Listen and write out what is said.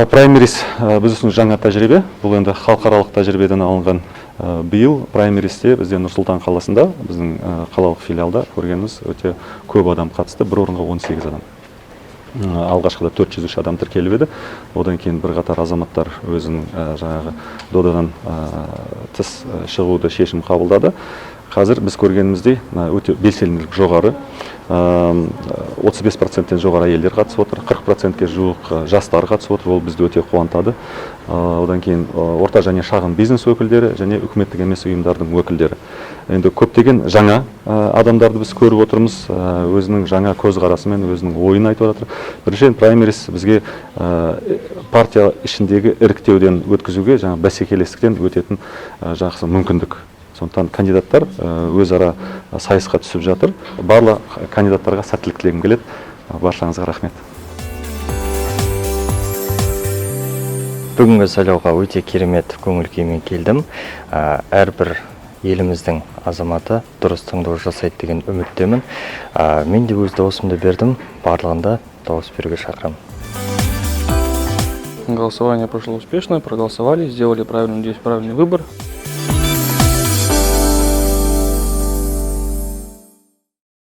Праймерис біз үшін жаңа тәжірибе. Бұл енді халықаралық тәжірибеден алынған. Биыл праймеристе бізде Нұр-Сұлтан қаласында, біздің қалалық филиалда көргеніміз өте көп адам қатысты, бір орынға 18 адам. Алғашқыда 403 адам тіркеліп еді. Одан кейін бірқатар азаматтар өзінің жаңағы додадан тыс шығуды шешім қабылдады. Қазір біз көргеніміздей өте белсенділік жоғары. 35%-тен жоғары әйелдер қатысып отыр, 40%-ке жуық жастар қатысып отыр. Ол бізді өте қуантады. Одан кейін орта және шағын бизнес өкілдері және үкіметтік емес ұйымдардың өкілдері. Енді көптеген жаңа адамдарды біз көріп отырмыз, өзінің жаңа көзқарасымен өзінің ойын айтып жатыр. Біріншіден праймерис бізге партия ішіндегі іріктеуден өткізуге, жаңа бәсекелестіктен өтетін жақсы мүмкіндік. Сондықтан кандидаттар өзара сайысқа түсіп жатыр. Барлық кандидаттарға сәттілік тілегім келеді. Баршаңызға рахмет. Бүгінгі сайлауға өте керемет көңіл күймен келдім. Әрбір еліміздің азаматы дұрыс таңдау жасайды деген үміттемін. Мен де өз дауысымды бердім. Барлығында дауыс беруге шақырамын. Голосование прошло успешно, проголосовали, сделали правильный выбор.